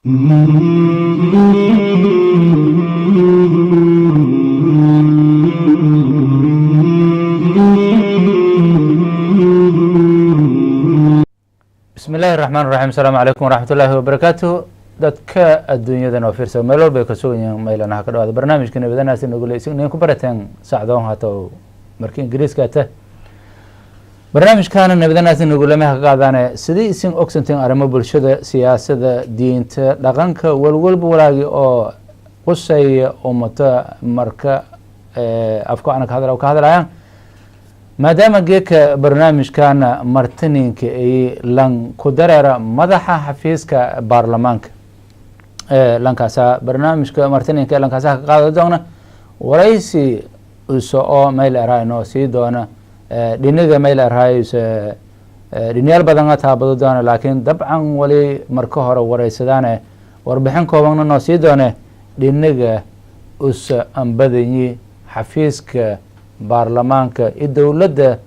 بسم الله الرحمن الرحيم. السلام عليكم ورحمة الله وبركاته. dadka adduunyadan oo fiirsa meel walba ay ka sugan yihiin meelana ka dhawaada barnaamijka nabadanaasi nagu leeysin ku barateen saacdoon hata markii ingiriiska ta barnaamijkan nabadanaasi nagu lama ka qaadane sidii isin ogsantiin arrimo bulshada siyaasadda diinta dhaqanka walwalba walaagi oo qusay ummata marka afka aan ka hadlayaan maadaama geeka barnaamijkan martininka ay lan ku dareera madaxa xafiiska baarlamaanka lankaasa barnaamijka martininka lankaasa ka qaadi doona waraysi oo meel arayno sii doona dhinaga meel arayso dhinyaal badan taabado doona laakiin dabcan wali marka hore waraysadaan warbixin kooban noo sii doona dhinaga ambadani xafiiska baarlamaanka iyo dowladda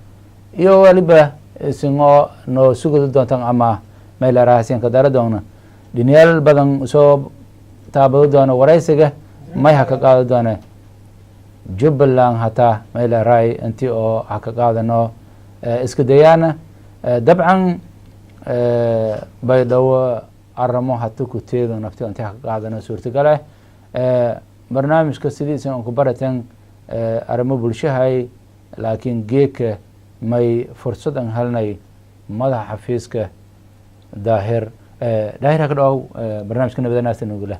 iyo waliba isagoo noo sugudi doontaan ama meel arahaysan ka dara doona dhinyaal badan soo taabado doona waraysiga may ha ka qaado doona jubbaland hataa meel arahay intii oo ha ka qaadano iska dayaana dabcan baydhawo aramo hata ku teedo nafti intii ha ka qaadano suurtagale barnaamijka sidiisa aan ku barateen arrimo bulshahay laakiin geeka may fursad aan helnay madaxa xafiiska daahir ka dhaw barnaamijka nabadanaasi nugula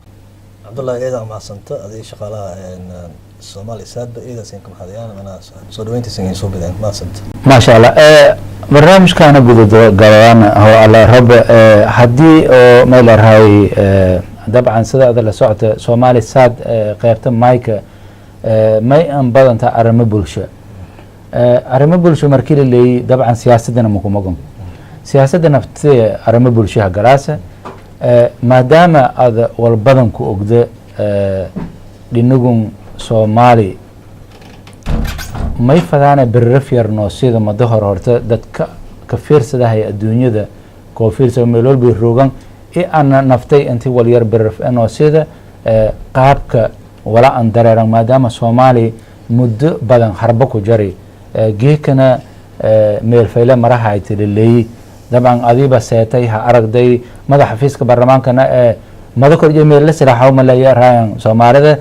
cabdullahi eedan mahadsanto adii shaqaalaha Soomaali saadba eedan siin ka mahadiyaan ana soo dhaweyntiisa in soo bideen mahadsanto ma sha Allah barnaamijkana gudado galaan oo alla rab hadii oo meel rahay dabcan sida la socota Soomaali saad qaybta mayka may an badanta arrimo bulsho markii la leeyahay dabcan siyaasadana ma kuma siyaasadda nafteeda arrimo bulshaha galaasa maadaama aad wal badan ku ogda dhinagun Soomaali may fadaana birraf yarno sida mada horta dadka ka fiirsadahay adduunyada koo fiirsa meel walba roogan ana naftay intii wal yar birraf anoo sida qaabka wala aan dareeran maadaama Soomaali muddo badan harba ku jari geekana meel fayle maraha ay tileeyay dabcan adiba seetay ha aragday madaxa xafiiska baarlamaankana mada korje meel la siraaxo ma leeyahay Soomaalida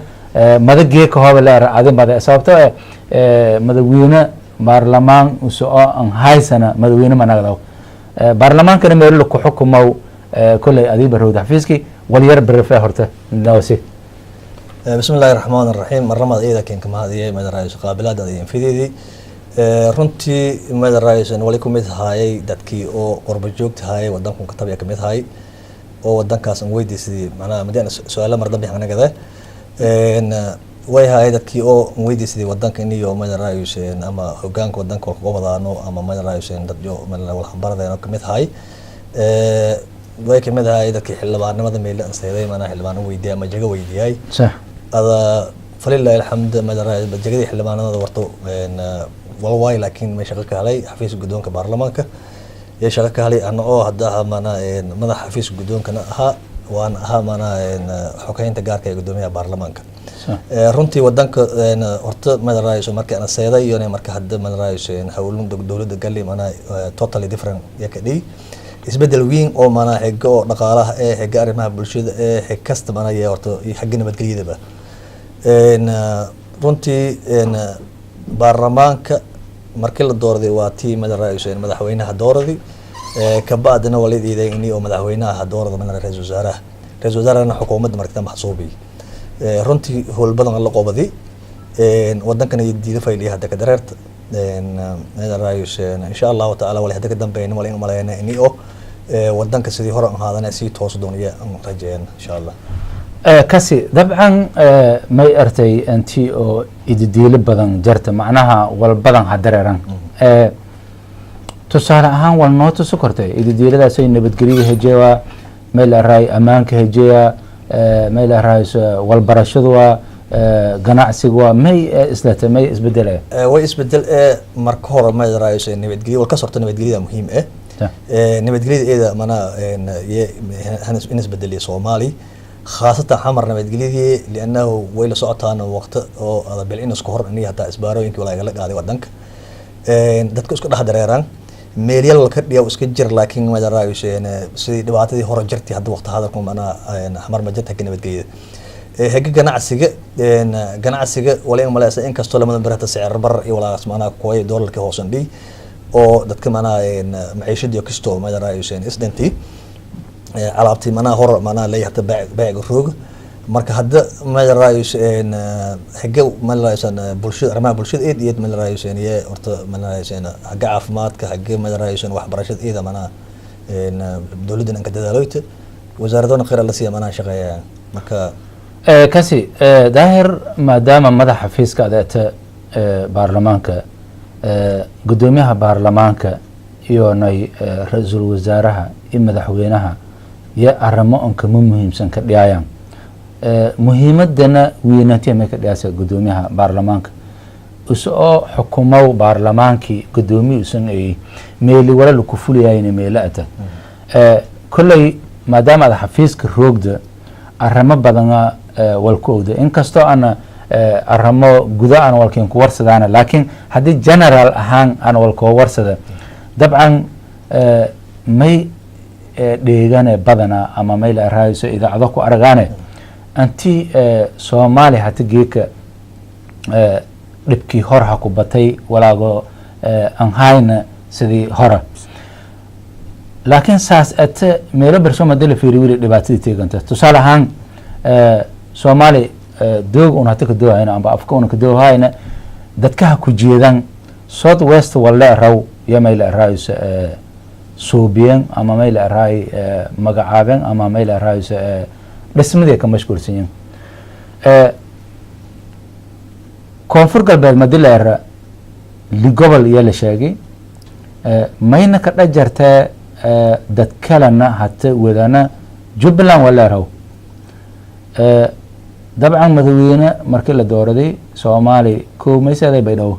mada geeka hooba la aadin bada sababtoo madaxweyne baarlamaan soo aan haysana madaxweyne managado baarlamaankana meel ku xukumo kulay adiba rood xafiiski wal yar birfa horta nawsi بسم الله الرحمن الرحيم مرمى إذا كان كما هذه مدى الرئيس قابلات هذه انفذي رنتي مدى الرئيس ولكم مثل هاي دتكي أو قرب جوجت هاي ودنكم كتابي كمثل هاي أو ودنك أصلا ويدي سدي معنا مدينا سؤال مرة ضبي حنا كذا إن ويا هاي دتكي أو ويدي سدي ودنك إني يوم مدى الرئيس أما هجانك ودنك وقبضانو أما مدى الرئيس دتجو من الخبر ذا كمثل هاي ويا كمثل هاي دتكي حلبان مدى ميل أنسيدي معنا حلبان ويدي أما جا ويدي هاي صح هذا فلله الحمد ما درى بجدي حلمان هذا ورطو إن والله لكن ما يشغلك علي حفيز قدون كبرلمانك يشغلك علي أنا هذا منا إن ماذا حفيز قدون كنا ها وأنا ها منا إن حكاين تجار كي قدومي برلمانك رنتي ودنك إن ورط ما درى شو مركز أنا سيدا يعني مركز هذا ما درى شو إن حولون دولة قال لي منا totally different يكدي isbedel weyn oo mana xigo dhaqaalaha xiga arrimaha bulshada xigasta mana iyo horto xigina badgeliyada runtii baarlamaanka markii la doorday waa tii madaxweynaha doorday ka baadina walidiiday inii oo madaxweynaha doorada mana ra'iisul wasaarahana xukuumadda markii maxsuubi runtii howl badan la qobadi wadankan ay diiday fayliya hadda ka dareerta insha Allah ta'ala wali hadda ka dambeeyna wali in maleeyna inii oo wadanka sidii hore aan haadana si toos doonaya aan rajeen insha Allah kasi dabcan may artay anti oo ididiil badan jarta macnaha wal badan hadareeran tusaale ahaan wal nooto sokortay ididiiladaas ay nabadgelyada hejeewa meel aray amaanka hejeeya meel aray wal barashadu waa ganacsigu waa may islata may isbedel way isbedel marka hore ma raayay nabadgelyo wal ka sorto nabadgelyada muhiim nabadgelyada iyada mana inas bedeliya Soomaali khaasatan xamar nabadgelyadii lianahu way la socotaan waqti oo ada bil in isku hor inay hata isbaarooyinkii walaaga la qaaday wadanka dadku isku dhex dareeraan meelyal ka dhiyaw iska jir laakiin ma daraayeen sidii dhibaatadii hore jirtay hadda waqti hadalku mana xamar ma jirta nabadgelyada هجى جناعسيجا ولا يوم لا إن كاستولا من برهة السعر بر ولا اسمعنا كوي دولار كهوسن دي أو دت كمانا إن معيشة ديو كستو ما درا يوسين إسدنتي علابتي منا هور منا ليه حتى بيع جروج مرك هذا ما درا يوسين هجى ما درا يوسين بولشيد رمى بولشيد إيد يد ما درا يوسين يه أرت ما درا يوسين هجى عفمات كهجى ما درا يوسين واحد برشيد إيده منا إن دولدنا كده دلويت وزارتنا خير الله سيا منا شغية مرك kasi daahir maadaama madaxa xafiiska adeeta baarlamaanka gudoomiyaha baarlamaanka iyo nay ra-iisul wasaaraha iyo madaxweynaha iyo arrimo on kama muhiimsan ka dhiyayaan muhiimadana weynaantiya may ka dhiyaysa gudoomiyaha baarlamaanka usoo xukumow baarlamaankii gudoomiye usan ay meeli wala laku fulayayna meelaata kolley maadaama ada xafiiska roogda arrimo badana walkooda inkastoo ana arrimo guda aan walkiin ku warsadaana laakiin haddii general ahaan aan walkoo warsada dabcan may dheegane badana ama may la araayiso idaacado ku aragaane anti Soomaali hata geeka dhibkii hor ha ku batay walaago aan hayna sidii hore laakiin saas ate meelo bersoma dala fiiri wili dhibaatadii teeganta tusaale ahaan Soomaali doog una hata ka doohayna amba afka una ka doohayna dadka ku jeedan south west wala raw ya meel raayis suubiyan ama meel raay magacaaben ama meel raayis dhismada ka mashquulsan yihiin koonfur galbeed madileera li gobol iyo la sheegay mayna ka dhajartaa dad kalena hata wadana Jubbaland wala raw dabcan madaxweyne markii la dooraday Soomaali koo meesha baydhaw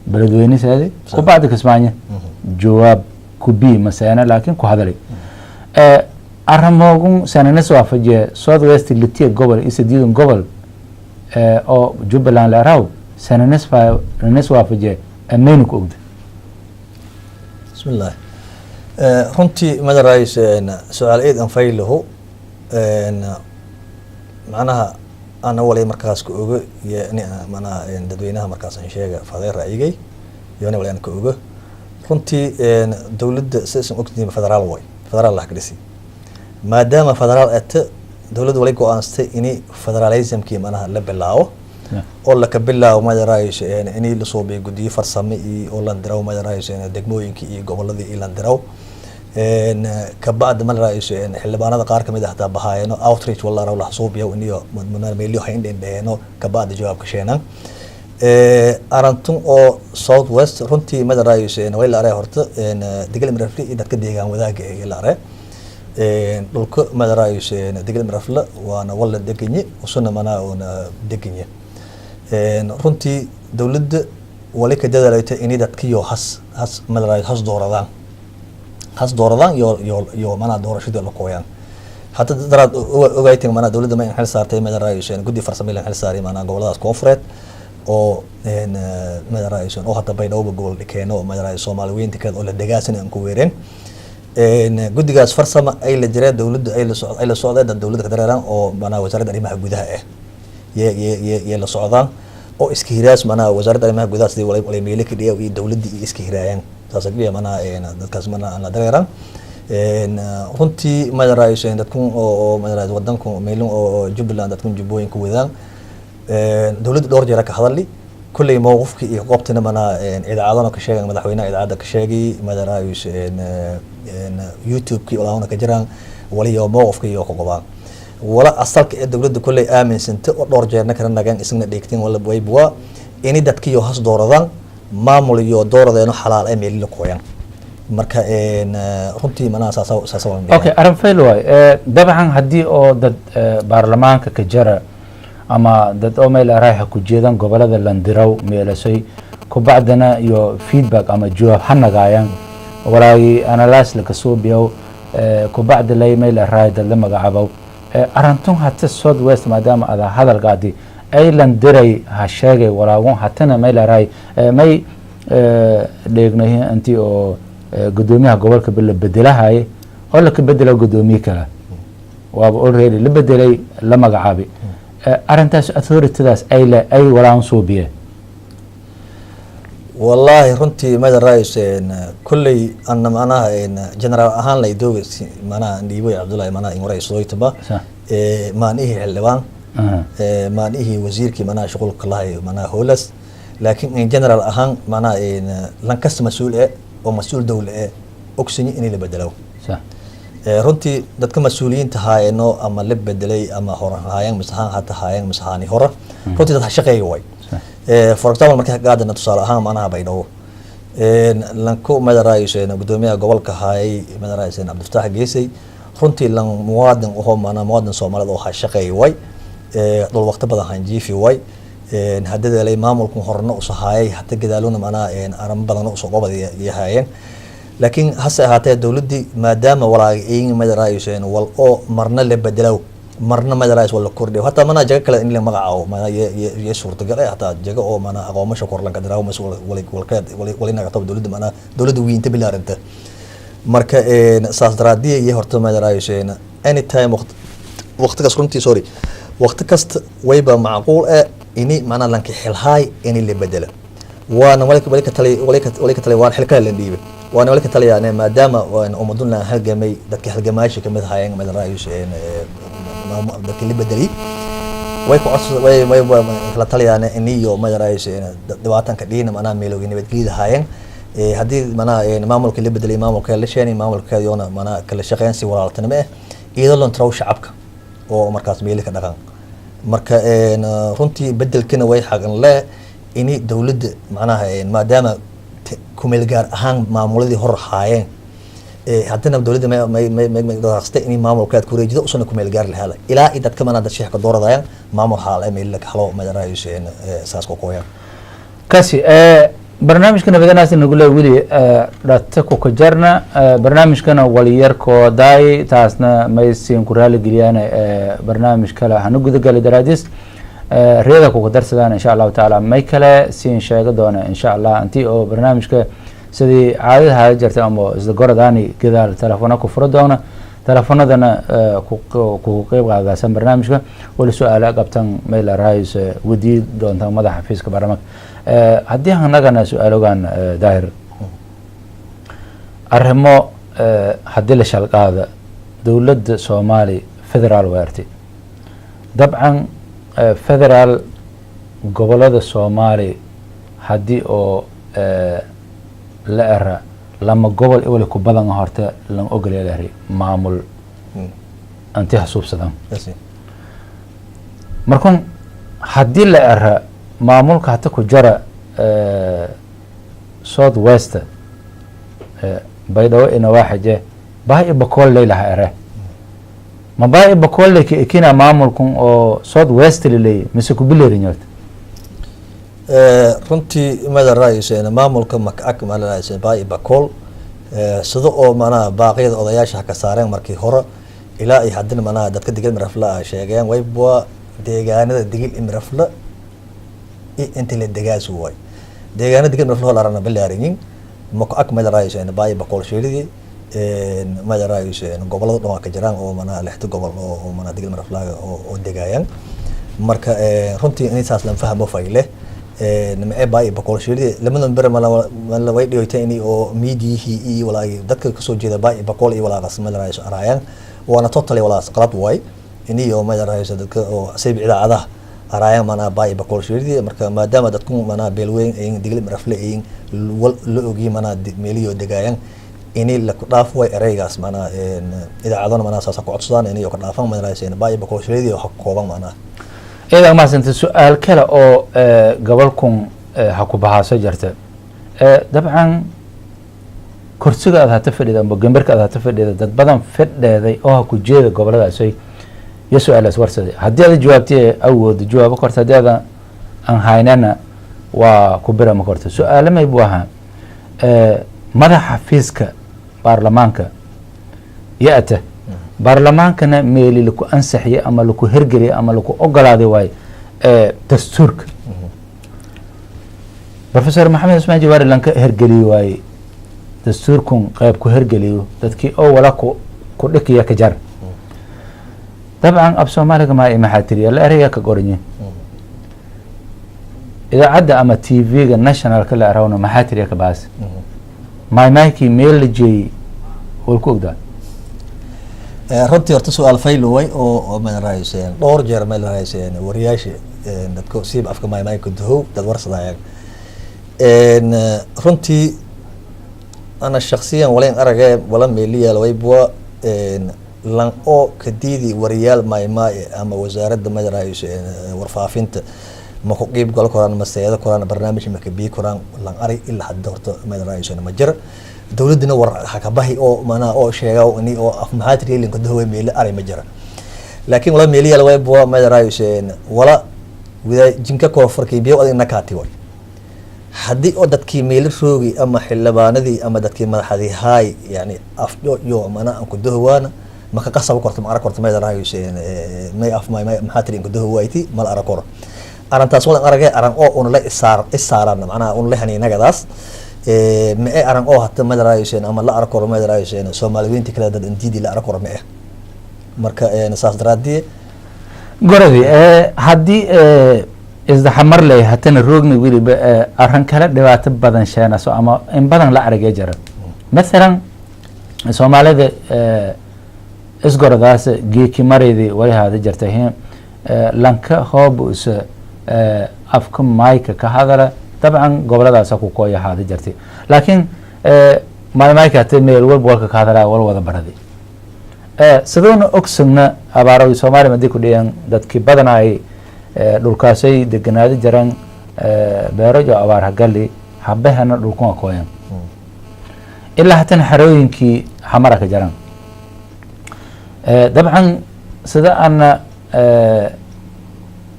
beledweyne saade ku baad Kismaayo jawaab ku bi masana laakiin ku hadalay arramoogun sanana soo afajee south west litiya gobol isdiidan gobol oo Jubbaland la raw sanana soo afajee ameen ku ogda bismillah runtii madarays su'aal eed aan faylaho معناها أنا ولا مركز كوجو يعني معناها ددوينها مركز إنشاء فضير رأيجي يعني ولا أنا كوجو كنتي دولة سيسم أكتني فدرال واي فدرال الله كريسي ما دام فدرال دولة ولا كو أنستي إني فدراليزم كي معناها لبلاو ولا كبلاو ما جرايش يعني إني لصوبي جدي فرسمي ولا ندراو ما جرايش يعني دقموين كي قبل ذي إلا ندراو كبعد ما رأيش إن حلبانا ذا قارك مده حتى بهاينو outreach والله راو لحصوب يو إنيو من ميليو حين إنه كبعد جواب كشينا أرانتون أو south west رنتي ما رأيش إن ويلا رأي هرت إن دقل مرفلي إذا كده يجان وذاك يلا رأي لوك ما رأيش إن دقل مرفلة وأنا ولا دقيني وصلنا منا ونا دقيني رنتي دولد ولك جدا لو إني دتكيو حس ما رأيش حس دوران has dooradaan iyo mana doorashada la qooyaan hatta daraad ogaayteen mana dawladda ma xil saartay mid raayishan gudi farsamada xil saaray mana goboladaas koonfureed oo mid raayishan oo hatta baydhabo gobol dhikeeno mid raayis Soomaaliyeed ka oo la dagaasan aan ku weereen gudigaas farsama ay la jireen dawladda ay la socdeen dawladda ka dareeran oo mana wasaaradda arrimaha gudaha ye la socdaan oo iskiiraas mana wasaaradda arrimaha gudaha sidii wala meelay ka dhiyay dawladda iskiirayaan taasagii mana dadkaas mana la dareeran runtii ma raayishan dadkun oo ma raayis wadanku meelun oo Jubbaland dadkun jubbooyin ku wadaan dawladda dhowr jeer ka hadalay kulli mowqifkii iyo qoobtana mana idaacadana ka sheegay madaxweynaha idaacada ka sheegay ma raayishan YouTube-kii walaana ka jiraan waliyo mowqifkii iyo qoqobaan wala asalka ee dawladda kulli aaminsanta oo dhowr jeerna kana nagaan isna dheegteen wala waybuwa in dadkii has dooradaan maamul iyo dooradeeno xalaal ay meel la qooyan marka runtii mana saasa okay aran faylway dabcan hadii oo dad baarlamaanka ka jara ama dad oo meel raaxa ku jeedan gobolada Landiraw meelasay ku bacdana iyo feedback ama jawaab hanagaayaan walaagii analyse laka suubiyow kubacdi laymay la raayda la magacabow arantun hata south west maadaama ada hadalkaadi aylan diray ha sheegay walaagun hatana may la raay may dheegnahin intii oo gudoomiyaha gobolka la bedelahay oo la ka bedelo gudoomiye kale waaba already la bedelay la magacaabay arintaas authoritydaas ay walaan suubiyeen والله runtii mada raayeen kullay anna macnaha general ahaan la idooga macnaha Ndiiboy Cabdullaahi macnaha in waraysoytaba maanihi xildhibaan maanihi wasiirkii macnaha shaqulka lahay macnaha howlas laakiin in general ahaan macnaha lankas mas'uul oo mas'uul dawlad ogsiin in la bedelo runtii dadka mas'uuliyiinta haayno ama la bedelay ama horaayeen misahan hata haayeen misahani hora runtii dad shaqeeyo way for example marka gaadana tusaale ahaan macnaha baydhabo lanko madaraayeen gudoomiyaha gobolka haay madaraayeen Cabdifataax Geesay runtii lan muwaadin oo macnaha muwaadin Soomaaliyeed oo shaqeeyo way dul waqti badan hanjiifi way hadda lay maamulku horna u sahaayay hatta gadaaluna macnaha aran badan oo soo qabadaya yahaayeen laakiin hase ahaatee dawladii maadaama walaagii madaraayeen wal oo marna la bedelo marna madarays wala kordhiyo hatta mana jaga kale in la magacaabo mana ye suurtagal ah hatta jaga oo mana aqoomasha kor laga diraawo mas'uul wali naga tab dawladda mana dawladda weynta bilaaranta marka saas daraadii iyo horta madarayseen anytime waqtigaas runtii sorry waqti kasta wayba macquul ah ini mana lanka xilhaay in la bedelo waana walika tali waan xilka la dhiibay waana walika taliyaan maadaama waan umaduna halgamay dadka halgamaashi kamid haayeen madarayseen dadka la bedeli way ku codso way la taliyaan iniyo madarayseen dhibaatanka dhiina macnaha meelowga nabadgelyada haayeen hadii macnaha maamulka la bedelay maamulka la sheenay maamulka yoona macnaha kala shaqeyn si walaaltinimo ah iyadoo loo traw shacabka oo markaas meelka dhaqan marka runtii bedelkana way xaqan leh ini dawladda macnaha maadaama kumeel gaar ahaan maamuladii hor haayeen haddana dawladda ma dhaqaastay in maamulkaad ku reejido usoo kumeel gaar la helay ilaa dadka manada sheekha dooradayaan maamul xaal meel la halo madaraayeen saas ku qoyaan kasi barnaamijka nabadanaas nagu leeyahay wili dhata ku kajarna barnaamijkana waliyar ko daay taasna maysiin ku raali geliyaan barnaamij kale hanu gudagal daraadis reeda ku darsadaan insha Allah taala may kale siin sheega doona insha Allah antii oo barnaamijka sidii caadada jirtay ama isla goradani gadaal telefoona ku furo doona telefoonadana ku qeyb qaadaysan barnaamijka wala su'aalo qabtan meel raayis wadii doonta madaxa xafiiska barnaamijka haddii anagana su'aalogan daahir arrimo haddii la shalqaada dawladda Soomaali federaal weerti dabcan federaal gobolada Soomaali haddii oo la era lama gobol wali ku badan horta lan ogolyahay maamul anti xasuubsadan markan haddii la era maamulka hata ku jara south west baydhabo ina waaxaje baa ibakool leeyahay ere ma baa ibakool leeyahay kina maamulkun oo south west leeyahay mise ku bileerinyot runtii mada raayiseen maamulka makak malaayeen baa ibakool sida oo mana baaqyada odayaasha ka saareen markii hore ilaa ay hadina mana dadka digil mirafla sheegeen way baa deegaanada digil mirafla inta la degaas way deegaanada digil mirafla la rana bilaarinin makak mada raayiseen baa ibakool sheelidi mada raayiseen gobolada dhawaan ka jiraan oo mana lixda gobol oo mana digil mirafla oo degaayaan marka runtii intaas lan fahmo fayle نمعي باي بقول شيء لما نبرر ما way dhigtay in oo meediyihi iyo walaay dadka ka soo jeeda baay baqol iyo walaal qasmada raayis arayaan wana totally walaal qalad way in iyo ma raayis dadka oo sayb ciidada arayaan mana baay baqol shiridi marka maadaama dadku mana beelweyn ay digil marafleeyeen la ogi mana meeliyo degaayaan in la ku dhaaf way ereygaas mana idaacadana mana saas ku codsadaan in iyo ka dhaafan ma raayis baay baqol shiridi oo kooban mana إذا ما سنت سؤال كلا أو قبلكم حكوا بحاسة جرت طبعا كرسي هذا تفرد إذا بجنبرك هذا تفرد إذا بدن فرد هذا أو حكوا جيد قبل هذا شيء يسأل أسوار سدي هدي هذا جوابتي أو الجواب كرت هذا أن هايننا وكبر ما كرت سؤال ما يبوها madaxa fiiska baarlamaanka ya-ta baarlamaankana meeli laku ansaxiye ama laku hergeliye ama laku ogolaaday waaye dastuurka professor maxamed ismaan jawaari lanka hergeliye waaye dastuurkun qayb ku hergeliyo dadkii oo wala ku dhikiya ka jar dabcan ab soomaaliga maa maxaa tiriya la eraya ka goranyin idaacadda ama tv-ga nationalka la arawna maxaa tiriya ka baas maykii meel la jeeyey wal ku ogdaa runtii horta su-aal fayloway oo madaraayseen dhowr jeer madaraayseen wariyaasha dadka siiba afka mayka duhow dad warsadayaan runtii ana shaksiyan walayn aragee wala meeliyaal waybua lan oo kadiidi wariyaal maymaaye ama wasaaradda madaraayseen warfaafinta ma ku qiib gal koraan ma seeda koraan barnaamij ma ka bii koraan lan ari ilaa hadda horta madaraayseen ma jira dawladina war hakabahi oo mana oo sheega ini oo af maxaatri linka dawe meel ari ma jira laakiin wala meeliyaal waybua madaraayseen wala wada jinka ko farkii biyo adina kaati way haddii oo dadkii meel roogi ama xildhibaanadii ama dadkii madaxdii haay yani afjo yo mana aan ku dawaana ma ka qasab korto ma arag korto madaraayseen may af may maxaatri linka dawayti mal arag koro arantaas wala aragay aran oo un la isaaran macnaha un la haninagadaas ma ee aran oo hata madaraayseen ama la arag koro madaraayseen Soomaaliyeynta kala dad intiidi la arag koro ma marka saas daraadii goradi haddii isdaxamar leh hatana roogni wiliba aran kala dhibaato badan sheenaso ama in badan la aragay jara مثلا Soomaalida isgoradaas geeki mareedi wali hada jirtay lanka hoob afka mayka ka hadala dabcan goboladaas ku kooya hada jirtay laakiin mayka ta meel walba ka hadala wal wada baraday sidoona ogsugna abaaro Soomaali madii ku dhiyaan dadkii badan ay dhulkaasay deganaadi jiraan beerajo abaar gali habahana dhulku kooyan ilaa hatan xarooyinkii xamara ka jiraan dabcan sida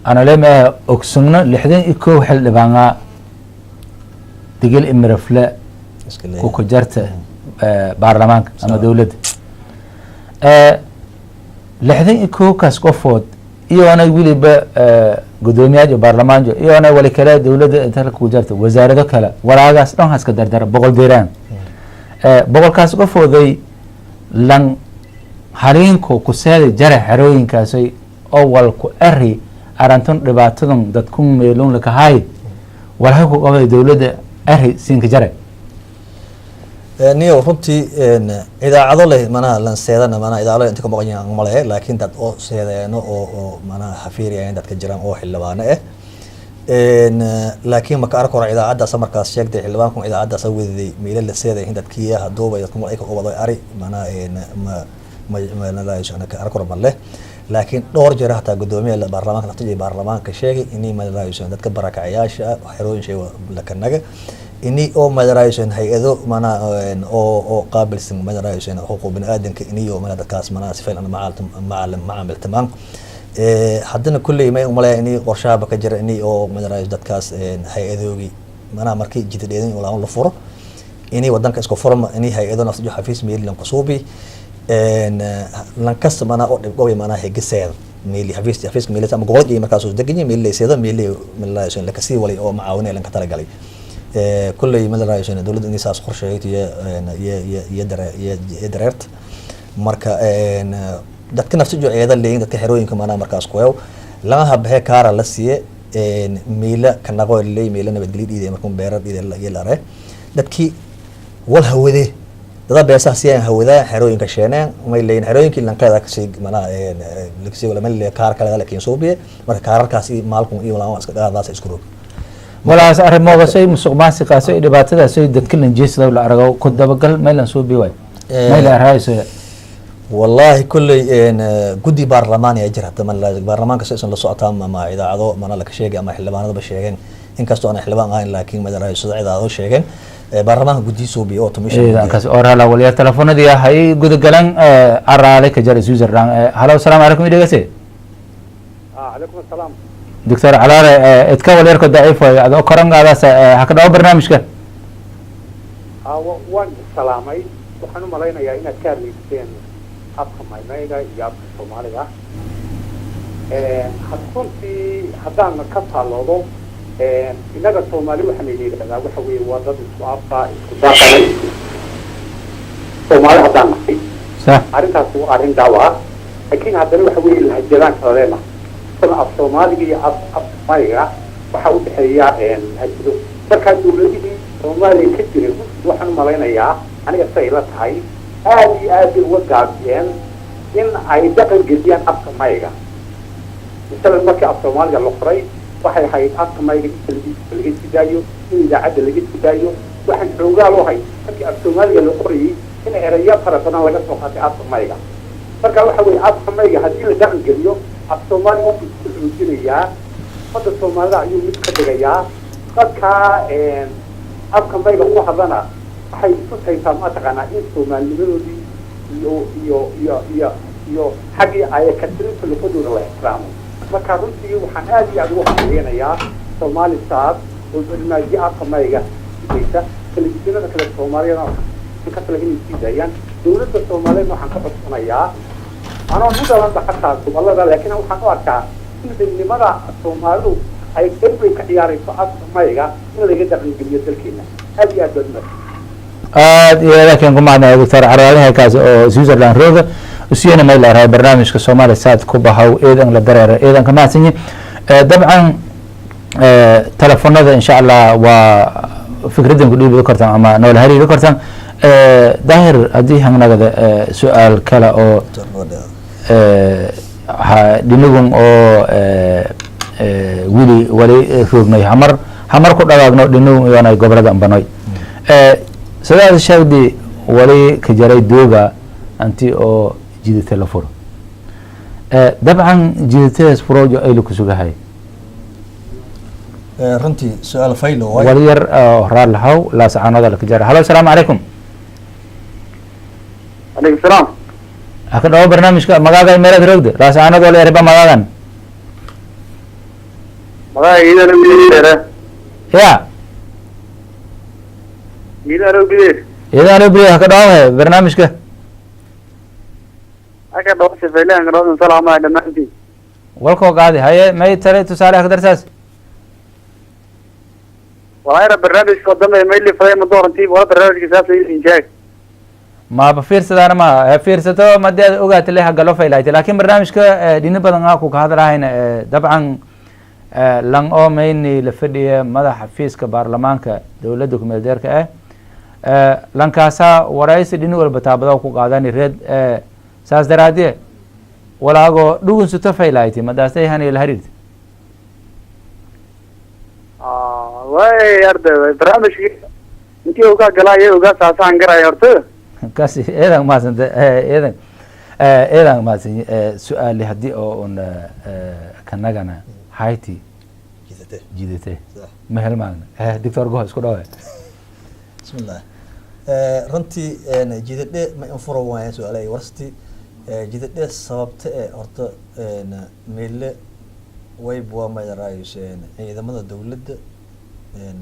أنا لما أقسمنا لحدين إكو حل لبعنا تقول إمرفلا وكجرت برلمان أما دولة لحدين إكو كاسكوفود إيو أنا يقولي ب قدوميات برلمان جو إيو أنا ولا كلا دولة تلك وجرت وزارة كلا ولا هذا أصلا هسك در بقول ديران بقول كاسكوفود ذي لان حالين كسال جرح حروين كاسي أول كأري arantan dhibaatadan dadku meelon la kahay walaha ku qabay dawladda ahi siinka jare niyo runtii idaacado leh mana lan seedana mana idaacado inta ka maqan malaha laakiin dad oo seedeeno oo mana xafiiriyeen dadka jiraan oo xildhibaano laakiin ma ka arko idaacada samarkaas sheegtay xildhibaanku idaacada soo weeday meelal la seeday dadkii hadooba dadku ay ka qabado ari mana ma la yeesho ka arko malaha laakiin dhowr jeer hataa gudoomiyaha baarlamaanka naftiisa baarlamaanka sheegay inay madaraaysaan dadka barakacayaasha xerooyin shay la kanaga inay oo madaraaysaan hay'ado mana oo qaabilsan madaraaysaan xuquuq bini'aadanka inay oo mana dadkaas mana sifeen ana macaamil tamam haddana kulley may umaleeyaa inay qorshaha ka jira inay oo madarays dadkaas hay'adoogi mana markii jidadeen oo la furo inay wadanka isku furma inay hay'ado naftiisa xafiis meel lan kusuubi lankas mana oo dhibco mana heegisay meeli xafiis meeli ama gobol iyo markaas uu degan yahay meeli seeda meeli la kasii wali oo macaawinay lan ka tala galay kulley madaraysana dawladda inay saas qorsheeyay iyo dareert marka dadka naftiisa eeda leeyin dadka xerooyinka mana markaas ku laga habay kaara la siiye meela kanaqo leey meela nabadgelyo markuu beerar iyo la ree dadkii wal hawade dada beesaha siyan hawada xerooyinka sheeneen uma leeyin xerooyinkii lanqada ka sii mana lixi wala meel kaar kale laakiin soobiye marka kaararkaasi maalku iyo lama iska dhaadaas isku roog walaas arrimooda say musuqmaasuqaas ay dhibaatada say dadka lanjeesada la arago ku dabagal meelan soobiye way meel arayso wallahi kulley gudi baarlamaan ay jirta man la baarlamaanka saysan la socotaa ama idaacado mana la ka sheegay ama xildhibaanada ba sheegeen inkastoo aan xildhibaan ahayn laakiin madaraaysada idaacado sheegeen baarlamaanka gudi soobiye oo tumishan kaas orala waliya telefoonadii hay gudagalan araale ka jar Switzerland halo salaam alaykum idagase alaykum asalaam دكتور علاء اتكون ليركو ضعيف ادو كرنغاداس هكذا برنامجك waan salaamay waxaan u malaynayaa inaad ka hadlayseen afka maymayga iyo afka soomaaliga runtii haddaan ka taaloodo innaga soomaali waxaan yidhahdaa waxa weeye waa dad isku afka isku daaqanay soomaali haddaan nahay arrintaas waa arrin daawa ah laakiin haddana waxa weeye lahajadaan kala leena af soomaaliga iyo af mayga waxaa u dhexeeya lahajado markaa dawladihii soomaaliya ka jiray waxaan u malaynayaa aniga say la tahay aad iyo aad bay uga gaabiyeen in ay dhaqan geliyaan afka mayga misalan markii af soomaaliga la qoray waxay ahayd afka mayga inta laga sidaayo in idaacadda laga sidaayo waxaan xoogaa loo hay markii af soomaaliga la qorayay in erayo fara badan laga soo qaatay afka mayga marka waxa weeye afka mayga haddii la dhaqan geliyo af soomaaliga wuxuu isku xoojinayaa ummadda soomaalida ayuu mid ka dhigayaa dadka afka mayga ku hadlana waxay tusaysaa mataqaanaa in soomaalinimadoodii iyo xaggii ayakatirinta luqadooda la ixtiraamo marka runtii waxaan aad iyo aad ugu hambaleynayaa Somali Stars oo barnaamijyo afka mayga sidaysa telefishinada kale Soomaaliyada ka kala inay sidayaan dawladda Soomaaliyeed waxaan ka codsanayaa anoo midalada xataa gobolada laakiin waxaan u arkaa in midnimada Soomaalidu ay qayb ka ciyaarayso afka mayga in laga dhaqan geliyo dalkeena aad iyo aad aad iyo aad kan kumaadna Dr. Carwalaha kaas oo Switzerland rooga usiyana ma ilaa barnaamijka Somali Stars ku baxaw eedan la dareero eedan ka maadsanyi dabcan telefoonada insha Allah waa fikradan ku dhiibi kartaan ama nool hariiri kartaan daahir hadii hangnagada su'aal kala oo dhinagun oo wali roognay hamar ku dhawaagno dhinagun iyo gobolada ambanoy sidaas sheegdi wali ka jaray dooga anti oo jidita la furo dabcan jiditaas furoojo ay ku sugahay runtii su'aal faylo way wali yar raal lahaw la sacanada la ka jaray halo assalaamu calaykum alaykum salaam haka dhaw barnaamijka magaaga meelad roogde la sacanada wali yarba magaagan magaaga idana midere ya idana biye haka dhaw barnaamijka aka dhaw sifaylaan dhaw salaama dhamaantii walko qaadi haye may tare tusaale ka darsaas walaayra barnaamijka wadamada mayli faday ma doorantii wala barnaamijka saasay injaag ma fiirsadaan ma fiirsato madeed ogaat leeyahay galo faylaayay laakiin barnaamijka dhina badan ku ka hadlaayna dabcan lan oo mayni la fadhiya madaxa fiiska baarlamaanka dawladda ku meeldeerka lankaasa waraysi dhina walba taabada ku qaadani reed saas daraadee walaago dhugun suto faylaayay madaasay hani la hariirta way arda barnaamijka intii uga galay uga saasan garay horta kasi eedan maasanta eedan maasan su'aal hadii oo on kanagana hayti jidate ma helmaagna doctor go isku dhaw bismillah runtii jidade ma infuro waa su'aalay warsti jidade sababta horta meelle way buu ma yaraayeen ciidamada dawladda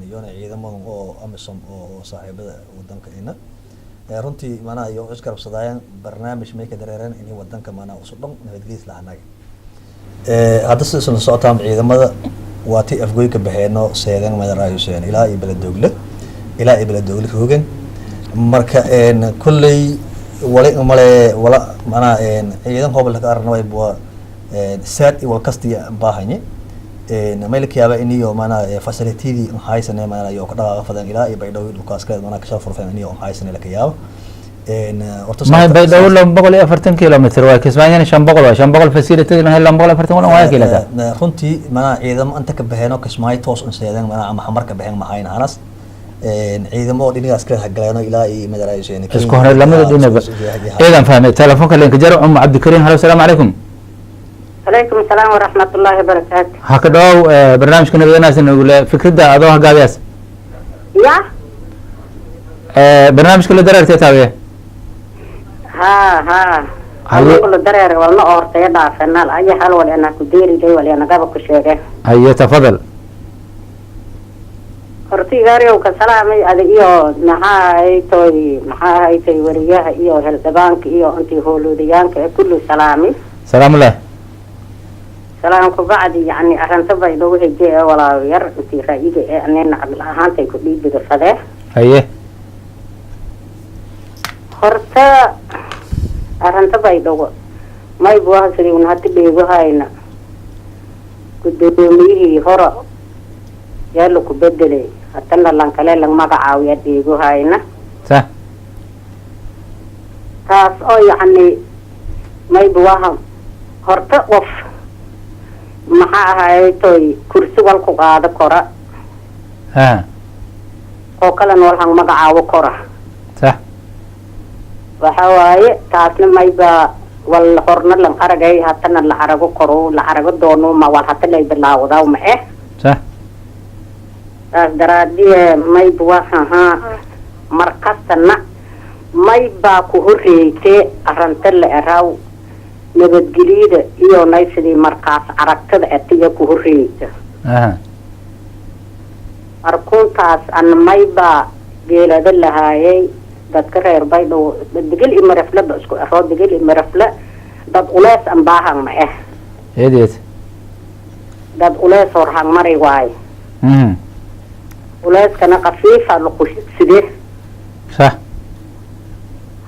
iyona ciidamada oo amisom oo saaxiibada wadanka ina runtii maana iyo iskarabsadayaan barnaamij may ka dareereen in wadanka maana usu dhan nabadgelyo lahaanaga hadda sidoo socotaan ciidamada waati afgoy ka baxeeno seedan ma yaraayeen ilaa iyo baladogle roogan marka kullay wala maana ciidan hobol ka arnay buu saad iyo walkasti baahanye maylkiyaaba iniyo maana facility haysanay maana iyo ka dhaqaaq fadan ilaa iyo baydhow dhulkaas ka maana ka shaqo furfan iniyo haysanay la kiyaabo ما baydhow 240 kilometer waa kismaayana 500 facility ma 240 wala waa kiilata runtii maana ciidamo anta ka baxeeno kismaayo toos u seedan maana ama xamarka baxeen ma hayna hanas ciidamo dhinacaas ka hagaleeno ilaa iyo madaraayeen isku hore lamada dhinaba eedan fahmay telefoonka leenka jar Cabdi Kariim halo assalaamu calaykum عليكم السلام ورحمة الله وبركاته. هكذا برنامج كنا بدنا نقول فكرة أدوها قابيس. يا؟ برنامج كله درر تتابعه. ها. هل كله درر والله أورت يدا فنال أي حال ولا أنا كديري جاي ولا أنا قابك شيء. هيا تفضل. horta igaariyow ka salaamay adig iyo maxaa ay tay wariyaha iyo heldhibaanka iyo intii howloodayaanka ee kulli salaamay salaamu leh salaamku bacdi yani arrinta bay nagu hejay ee walaayo yar intii raayiga ee anina cabdil ahaantay ku dhiibida fadee haye horta arrinta bay dhago may buaha sidii un hati dheego hayna guddoomiyihii hore yaa laku bedelay hatana lankale lang magacaawiya dheego hayna صح taas oo yani may buaha horta qof maxaa ahaytoy kursi walku qaado kora ها oo kalena walhang magacaawo kora صح waxa waaye taasna mayba wal horna lan aragay hatana la arago koro la arago doono ma wal hata lay bilaawdaa ma صح taas daraadiye mayba waxa markastana mayba ku horeeytay arrinta la eraw nabadgelyada iyo naysidii markaas aragtada atiga ku horeeyta ها arkuntaas an mayba geelada lahaayay dadka reer baydhow degel iyo marafle ba isku ero degel iyo marafle dad ulees an baahan ma يديت dad ulees horhang mari waaye uleeskana kafiifa laqushidsidee صح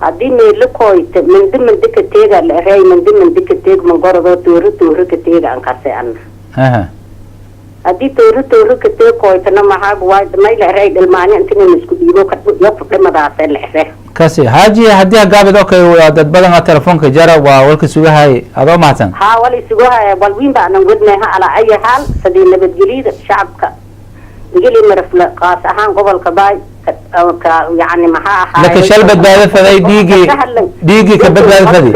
haddii meelo koyta mindi ka teega la ereey mindi ka teeg mangorodoo tooro ka teega an kase an ها haddii tooro ka teeg koytana maxaa waay may la ereey dhilmaani intina isku dhiibo ka dhimadaasee la ere كاسي هاجي هديها قابل اوكي ودad badan telefoonka jara waa walka sugahay adoo mahadsan ها wali isugu haya walwiin baa anan wadnaha ala ay haal sidii nabadgelyada shacabka digili marafla qaas ahaan gobolka baay ka yani maxaa ahaa laka shal badbaado faday dhiigi ka badbaado faday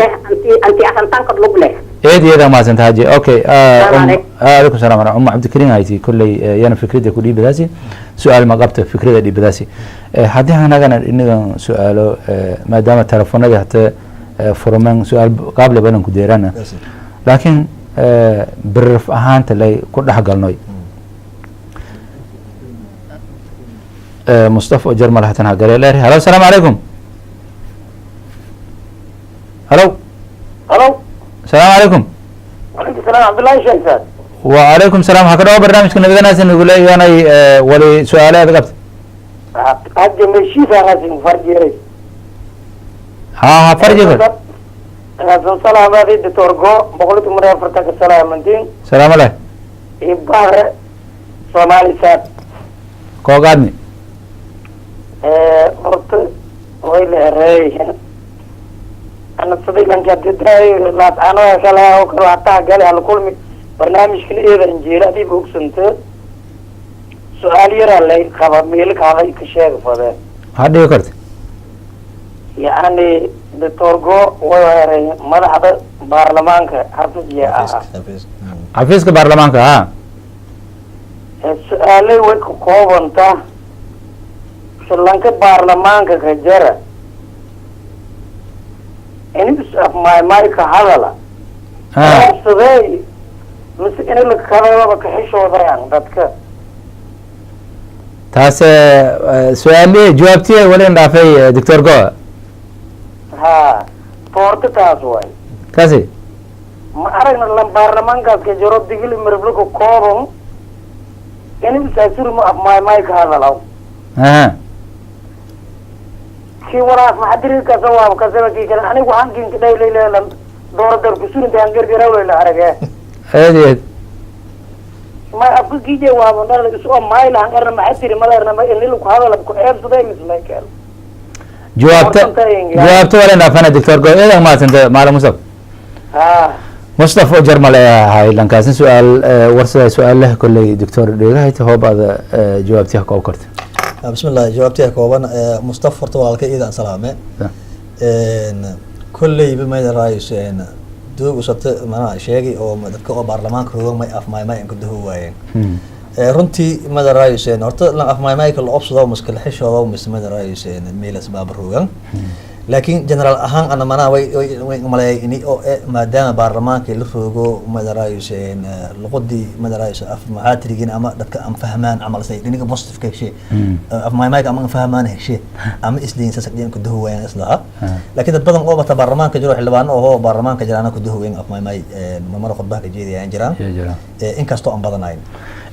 anti asantan ka lug leh eedeeda mahadsan haaji okay عليكم. عليكم السلام ورحمه الله عبد الكريم هايتي كلي yana fikrada ku dhiibadaasi su'aal ma qabta fikrada dhiibadaasi hadii anagana inaga su'aalo maadaama telefoonada hata furman su'aal qaable badan ku deerana laakiin birf ahaanta lay ku dhaxgalnoy مصطفى جرمال هتنها قال لي هلا السلام عليكم هلو الو السلام عليكم وعليكم السلام عبد الله شيخ وعليكم السلام هكذا برنامج كنا بدنا نقول لي انا ولي سؤالات قبت قد مشي فاغازين فرجيري ها فرجي السلام عليكم دكتور جو بقولت مرة فرتك السلام منتين سلام عليكم إبار صومالي سات كو قادني قلت ويل ري أنا صديق أنك تدري لا أنا كلا وكلا حتى قال على كل برنامج كل إذا إنجيل دي بوكسنت سؤال يرى لي خبر ميلك هذا يكشف هذا هذا يكرت يعني دكتور جو ويري مدحض برلمانك حرفت يا حفيزك برلمانك ها السؤال ويك كوبنتا سلانك برلمانك كجرا إني بس ما مايك هذا لا صدق بس إني لك هذا بكحش وضيان بدك تاس سؤالي جوابتي ولا نافي دكتور جو ها فورت تاسوي كاسي ما أرجع لما برلمانك كجرا دقيل مربلك كوبن إني بس أسير ما مايك هذا لا ها كي وراك ما حدري كسوا كسوا كي كان أنا وعن كين كده ليلة دور دور كسور أنت أنجر كده ولا أرجع هذه ما أبغى كي جوا من دار كسوا ما يلا أنجر ما حدري ما دار ما اللي لو هذا لا بكون أب صدق مثل كده جوابت ولا نافنا دكتور جو إيه ما تنت معلم مصطفى مصطفى جرمال هاي لانكاسن سؤال ورثة سؤال له كل دكتور ديغا هو بعد جوابتها كوكرت بسم الله جوابتها كوبان مصطفى طوالك إذا سلامة كل بما يدرس دوق وصلت ما شيء أو مدك أو برلمان كروه ما أف ما ينقده هو runtii mada raayiseen horta lan af maaymaayka la obsado muskil xishoodo mis mada raayiseen meel asbaab ruugan laakiin general ahaan ana manaa way maleeyay ini oo maadaama baarlamaanka la roogo madaraayo luqadii madaraayo af maxaatirigin ama dadka aan fahmaan amal say dhiniga positive ka shay af maaymaayka ama fahmaan heshay ama isliin sasadeen ku dahwayaan islaha laakiin dad badan oo bata baarlamaanka jiro xildhibaan oo baarlamaanka jirana ku dahwayaan af maaymaay mamar khudbah ka jeediyaan jiraan in kasto aan badanayn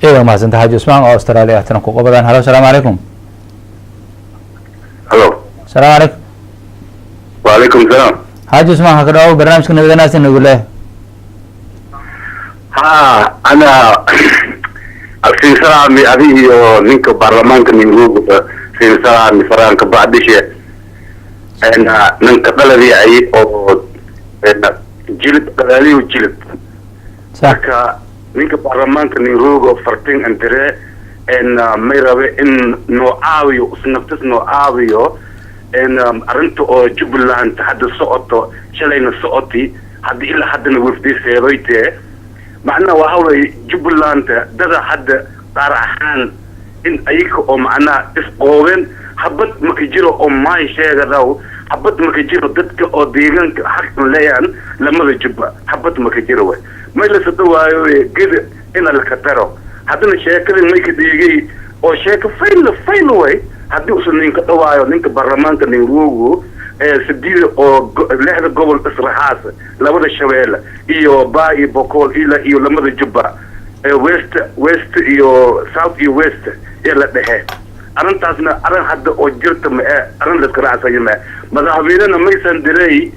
إيه ما زنت حاج عثمان أو أستراليا أحترم قبضان هلا السلام عليكم. الو السلام عليكم. وعليكم السلام. حاج عثمان هكذا أو برنامج كنا بدنا نقول له. ها أنا في سلامي أبي نيك برلمان كنيجو في سلامي فرانك بعد شيء أنا ننتقل لي أي أو جلد قلالي وجلد. صح. ninka baarlamaanka nairobi fartin andre en may rabe in noo caawiyo isnaftis noo caawiyo en arrinta oo jubbaland hadda socoto shalayna socoti haddii ilaa haddana wafdi seedoytee macnaha waa hawlay jubbaland dada hadda qaar ahaan in ayaga oo macnaha isqoobeen habad maka jiro oo maay sheegadaw habad maka jiro dadka oo deegaanka xaqan leeyaan lamada jubba habad maka jiro way ما إلا سدوايو جد إن الكترو هذا الشيء ما يكديجي أو شيء فيل وي هذا وصل نينك دوايو نينك برلمان كنيروجو سدير أو لهذا قبل إسرائيل لما الشوال إيو باي بقول إيو لما الجبا ويست إيو ساوث إيو ويست إلا ده أنا تاسنا أنا هذا أجرت أنا لسكرا سيما ماذا هبينا ما يسندري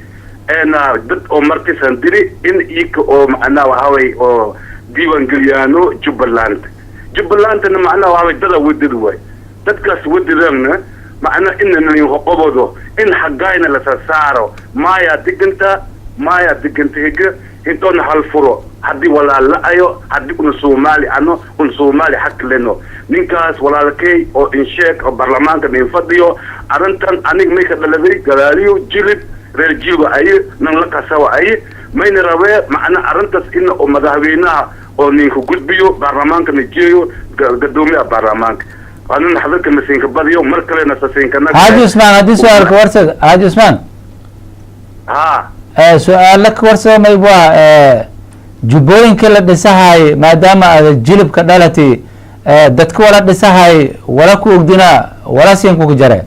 أنا ضد أمرتي سندري إن إيك أو معنا وهاوي أو ديوان جليانو جبلاند أنا معنا وهاوي دلا وددوي تذكر وددنا معنا إننا يقبضوا إن حقاينا لساسارو ما يا دقنت هيك هنتون هالفرو هدي ولا لا أيو هدي ونسومالي أنو ونسومالي حق لنا نينكاس ولا لكي أو إنشاء أو برلمان كان ينفضيو أرنتن أنيك ميك دلبي قاليو جلد رجيو أي نلقى سوا أي ما ينروا معنا أرنتس إن أو مذهبينا أو نيكو قلبيو برلمان كان يجيو قدومي برلمان أنا نحضرك مسين كباديو مركلنا سين كنا حاج عثمان هذا سؤال كورسة حاج عثمان سؤال لك ورسة ما يبغى جبوين كلا دسهاي ما دام الجلب كدالتي دتك ولا دسهاي ولا كوجدنا ولا سينكو جرى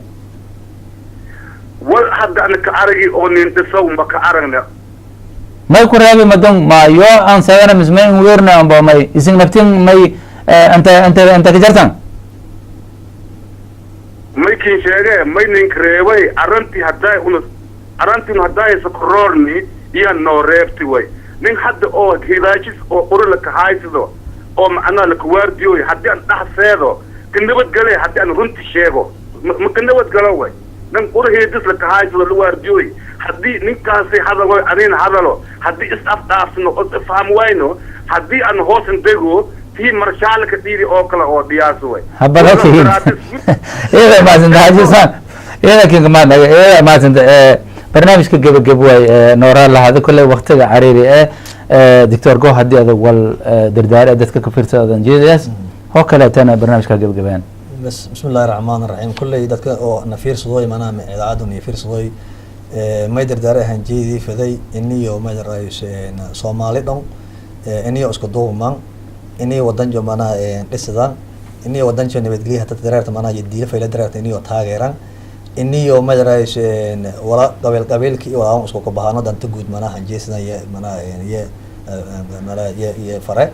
وهذا أنا كأرجي أو ننتسو ما كأرجنا ما يكون رأي مدن ما يو أن سيرنا مزمن ويرنا أم بماي إذن نبتين ماي أنت كجرتان ما يمكن شيء ما ينكرهوي أرنتي هداي سكرورني يا نورفتي وي من حد أو هيلاجس أو أورلك هايسدو أو معنا لك وارديوي حد أن أحسده كندبت قلي حد أن رنتي شيء ما كندبت قلوي نن قره يدس لك هايسدو الوارديوي حدي نكاسي هذا وي أنين هذا له حدي استفدافنو أفهم وينو حدي أن هوسن ديجو في مرشال كثير أوكلا أو دياسوي هبلك إيه ما زند حاج عثمان إيه كين كمان إيه ما زند برنامج كجبوي نورا الله هذا كله وقت عريري دكتور جو هدي هذا وال دردار أدتك كفرت هذا جيدس هو كله تنا برنامج كجبان بس بسم الله الرحمن الرحيم كل يدك أو نفير صدوي منا عادون يفير صدوي ما يدردار هنجيدي فذي إني يوم ما الرئيس صومالي دون إني أسكت دوما إني ودن جو منا لسه إني ودن جو نبتقلي حتى درارت منا يدي فيلا درارت إني وتاجران إني يوم ما الرئيس ولا قبل كي ولا أسكت كبهانو دان تجود منا هنجيسنا يه منا يه فرع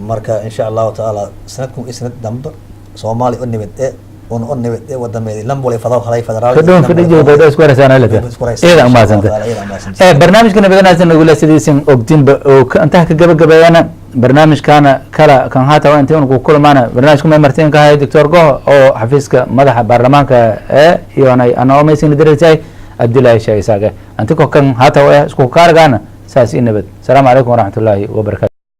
مركا إن شاء الله تعالى سنتكم إسنت دمب صومالي أنبت ونبت ودمي لمبولي فضاو خلاي فدرال كدوم في الجو ده سكورة سنة لته إيه ما زنت برنامج كنا بدنا نقول سيديسين أوبتين أنت هكجبا أنا برنامج كان هاتا وأنت ونقول معنا برنامجكم مرتين كهاي دكتور جو أو حفيزك مدح برلمانك يعني أنا أميسين درجة عبد الله شاي ساقة أنت كان هاتا وسكو كارجانا ساسين نبت السلام عليكم ورحمة الله وبركاته.